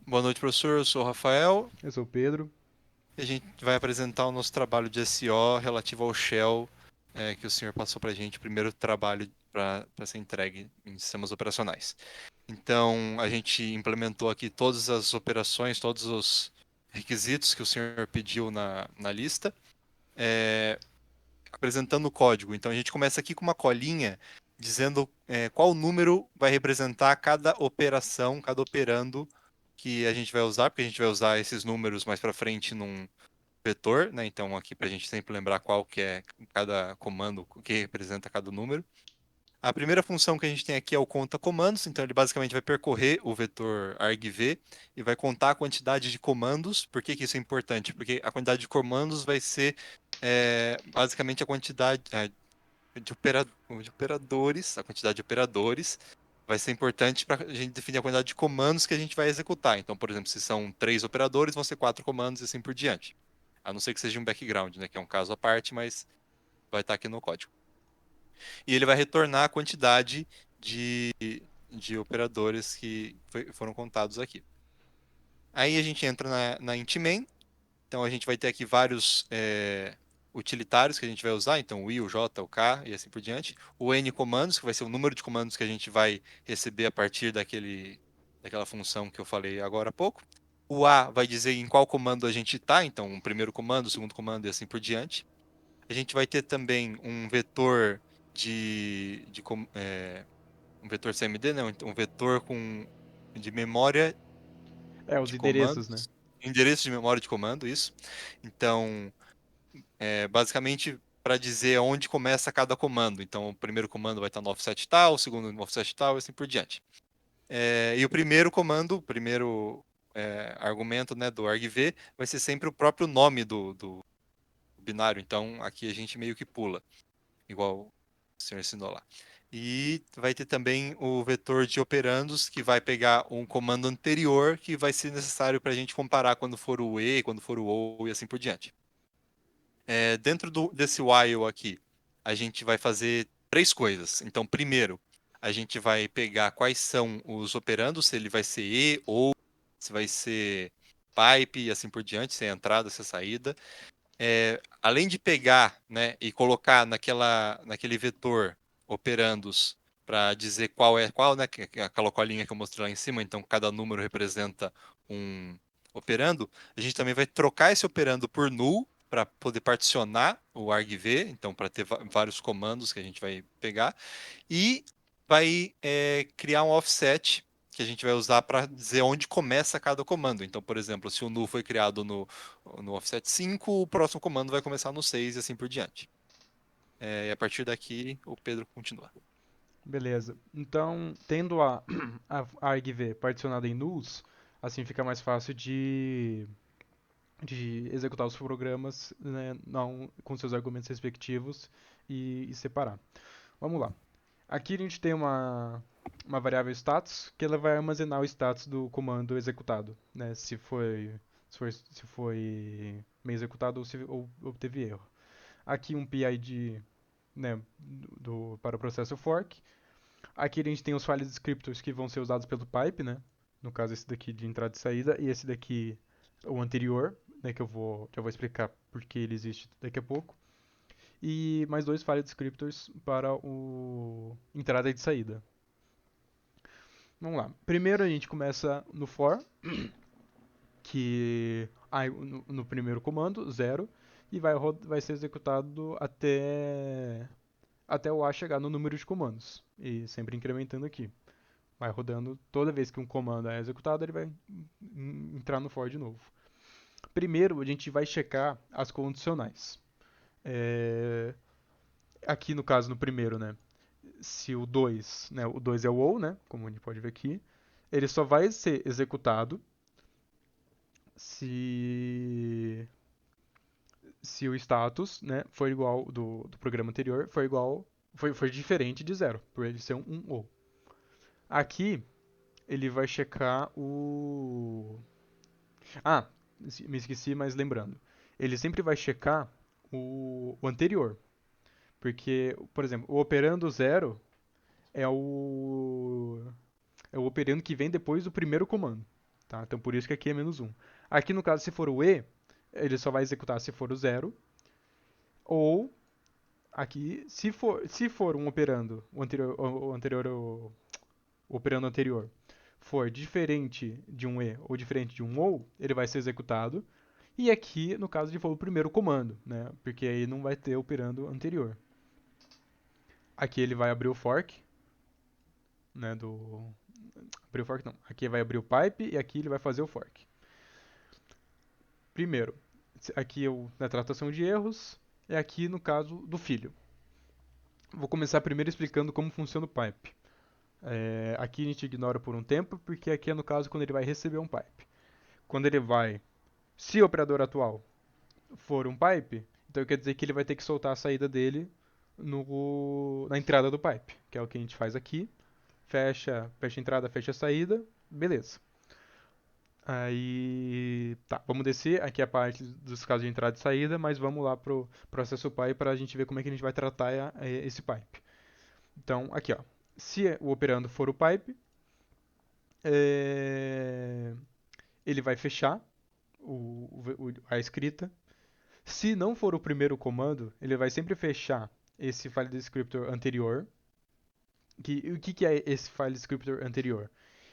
Boa noite, professor. Eu sou o Rafael Eu sou o Pedro. e a gente vai apresentar o nosso trabalho de SEO relativo ao Shell, que o senhor passou para a gente, o primeiro trabalho para ser entregue em sistemas operacionais. Então, a gente implementou aqui todas as operações, todos os requisitos que o senhor pediu na lista, é, apresentando o código. Então, a gente começa aqui com uma colinha dizendo qual número vai representar cada operação, cada operando que a gente vai usar, porque a gente vai usar esses números mais para frente num vetor, né? Então aqui para a gente sempre lembrar qual que é cada comando, o que representa cada número. A primeira função que a gente tem aqui é o conta comandos, então ele basicamente vai percorrer o vetor argv e vai contar a quantidade de comandos. Por que que isso é importante? Porque a quantidade de comandos vai ser basicamente a quantidade de operadores, a quantidade de operadores vai ser importante para a gente definir a quantidade de comandos que a gente vai executar. Então, por exemplo, se são três operadores, vão ser quatro comandos e assim por diante. A não ser que seja um background, né, que é um caso à parte, mas vai estar aqui no código. E ele vai retornar a quantidade de, de operadores que foram contados aqui. Aí a gente entra na int main. Então a gente vai ter aqui vários utilitários que a gente vai usar, então o i, o j, o k e assim por diante. O n comandos, que vai ser o número de comandos que a gente vai receber a partir daquela função que eu falei agora há pouco. O a vai dizer em qual comando a gente está, então o primeiro comando, o segundo comando e assim por diante. A gente vai ter também um vetor um vetor CMD, né? Um vetor de memória Os de endereços, né? comandos, endereço de memória de comando, isso. Então, basicamente para dizer onde começa cada comando. Então, o primeiro comando vai estar no offset tal, o segundo no offset tal, e assim por diante. E o primeiro comando, o primeiro argumento, né, do argv, vai ser sempre o próprio nome do binário. Então, aqui a gente meio que pula, igual o senhor ensinou lá. E vai ter também o vetor de operandos, que vai pegar um comando anterior, que vai ser necessário para a gente comparar quando for o e, quando for o ou, e assim por diante. Dentro desse while aqui, a gente vai fazer três coisas. Então, primeiro, a gente vai pegar quais são os operandos, se ele vai ser e ou se vai ser pipe e assim por diante, se é entrada, se é saída. Além de pegar, né, e colocar naquele vetor operandos para dizer qual é qual, né, que é aquela colinha que eu mostrei lá em cima, então cada número representa um operando, a gente também vai trocar esse operando por null para poder particionar o argv, então para ter vários comandos que a gente vai pegar, e vai criar um offset que a gente vai usar para dizer onde começa cada comando. Então, por exemplo, se o null foi criado no offset 5, o próximo comando vai começar no 6 e assim por diante. E a partir daqui, o Pedro continua. Beleza. Então, tendo a argv particionada em nulls, assim fica mais fácil de executar os programas, né, não, com seus argumentos respectivos e separar. Vamos lá. Aqui a gente tem uma variável status que ela vai armazenar o status do comando executado, né? Se foi bem executado ou se ou teve erro. Aqui um PID, né, para o processo fork. Aqui a gente tem os file descriptors que vão ser usados pelo pipe, né? No caso esse daqui de entrada e saída e esse daqui o anterior, né, que já vou explicar porque ele existe daqui a pouco. E mais dois file descriptors para o entrada e saída. Vamos lá. Primeiro a gente começa no for, que no primeiro comando, zero, e vai ser executado até o A chegar no número de comandos. E sempre incrementando aqui. Vai rodando toda vez que um comando é executado, ele vai entrar no for de novo. Primeiro a gente vai checar as condicionais. É, aqui no caso, no primeiro, né? Se o 2, né? O 2 é o ou, né? Como a gente pode ver aqui. Ele só vai ser executado se se o status, né, for igual do programa anterior, foi diferente de zero, por ele ser um ou. Aqui ele vai checar o ah, me esqueci, mas lembrando, ele sempre vai checar o anterior, porque, por exemplo, o operando zero é o é o operando que vem depois do primeiro comando. tá? Então por isso que aqui é -1. Aqui no caso, se for o E, ele só vai executar se for o zero, ou aqui, se for um operando, o operando anterior for diferente de um E ou diferente de um OU, ele vai ser executado. E aqui, no caso de for o primeiro comando, né? Porque aí não vai ter operando anterior. Aqui ele vai abrir o fork, né? Abrir o fork não. Aqui vai abrir o pipe e aqui ele vai fazer o fork. Primeiro, aqui é na tratação de erros, é aqui no caso do filho. Vou começar primeiro explicando como funciona o pipe. Aqui a gente ignora por um tempo, porque aqui é no caso quando ele vai receber um pipe. Quando ele vai, se o operador atual for um pipe, então quer dizer que ele vai ter que soltar a saída dele na entrada do pipe, que é o que a gente faz aqui. Fecha a entrada, fecha a saída, beleza. Aí, tá, vamos descer, aqui é a parte dos casos de entrada e saída, mas vamos lá pro processo pipe para a gente ver como é que a gente vai tratar esse pipe. Então, aqui ó, se o operando for o pipe, é, ele vai fechar a escrita. Se não for o primeiro comando, ele vai sempre fechar esse file descriptor anterior. O que é esse file descriptor anterior?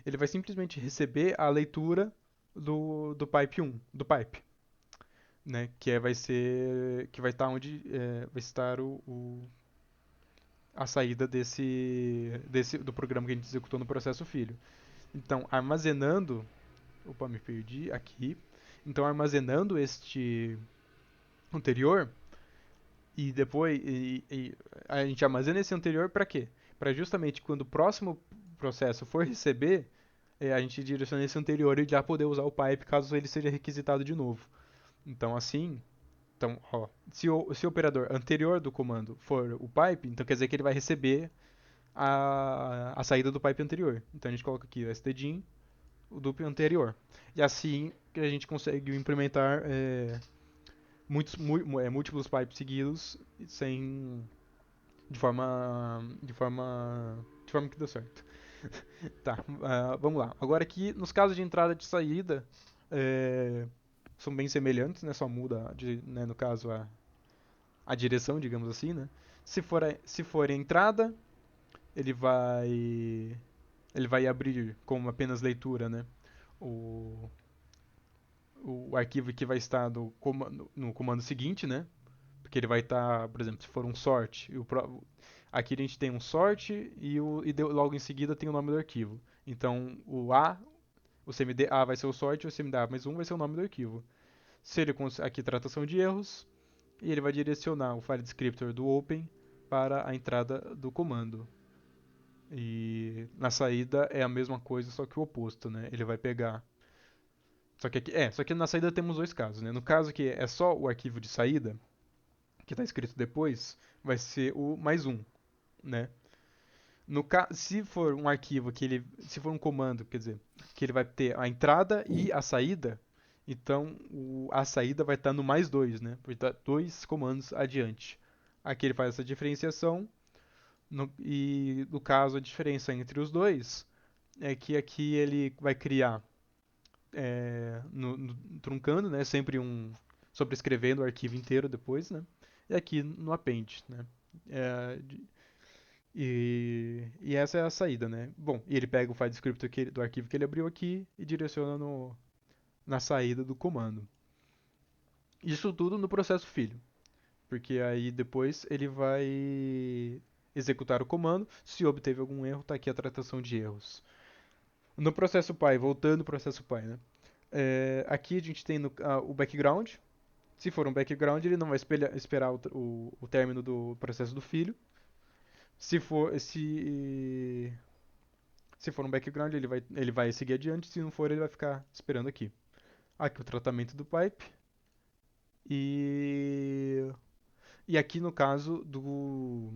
Ele vai simplesmente receber a leitura do pipe 1, do pipe, né? Que vai estar onde vai estar a saída do programa que a gente executou no processo filho. Então, armazenando, opa, me perdi aqui. Então, armazenando este anterior, e depois a gente armazena esse anterior para quê? Para justamente quando o próximo processo for receber, a gente direciona esse anterior e já poder usar o pipe caso ele seja requisitado de novo. Então assim, ó, se o operador anterior do comando for o pipe, então quer dizer que ele vai receber a saída do pipe anterior. Então a gente coloca aqui o stdin, o dup anterior. E assim que a gente consegue implementar múltiplos pipes seguidos sem de forma que deu certo. Tá, vamos lá. Agora aqui, nos casos de entrada e de saída, é, são bem semelhantes, né? Só muda, né, no caso, a direção, digamos assim, né? Se for a entrada, ele vai ele vai abrir como apenas leitura, né? O, o arquivo que vai estar no comando seguinte, né? Porque ele vai estar, por exemplo, se for um sort, aqui a gente tem um sort logo em seguida tem o nome do arquivo. Então o cmd A vai ser o sort e o cmd A mais um vai ser o nome do arquivo. Se ele aqui tratação de erros, e ele vai direcionar o file descriptor do open para a entrada do comando. E na saída é a mesma coisa, só que o oposto, né? Ele vai pegar. Só que na saída temos dois casos, né? No caso que é só o arquivo de saída, que está escrito depois, vai ser o mais um, né? Se for um arquivo se for um comando, quer dizer, que ele vai ter a entrada e a saída, então a saída vai estar no mais dois, né? Vai estar dois comandos adiante. Aqui ele faz essa diferenciação e no caso a diferença entre os dois é que aqui ele vai criar no truncando, né? Sempre sobrescrevendo o arquivo inteiro depois, né? E aqui no append, né? É, e essa é a saída, né? Bom, e ele pega o file descriptor do arquivo que ele abriu aqui e direciona na saída do comando. Isso tudo no processo filho, porque aí depois ele vai executar o comando. Se obteve algum erro, está aqui a tratação de erros. No processo pai, voltando ao processo pai, né? Aqui a gente tem o background. Se for um background, ele não vai esperar o término do processo do filho. Se for um background, ele vai seguir adiante. Se não for, ele vai ficar esperando aqui. Aqui o tratamento do pipe. E, e aqui no caso do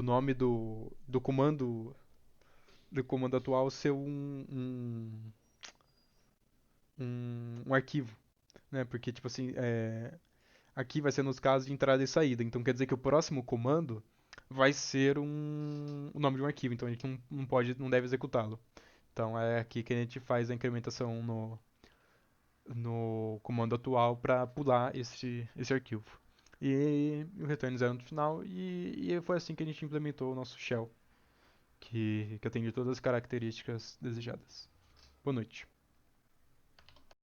nome do comando atual ser um arquivo, né? Porque, tipo assim, aqui vai ser nos casos de entrada e saída. Então quer dizer que o próximo comando vai ser o nome de um arquivo. Então a gente não deve executá-lo. Então é aqui que a gente faz a incrementação no comando atual para pular esse arquivo. E o return zero no final, e foi assim que a gente implementou o nosso shell, que atende todas as características desejadas. Boa noite.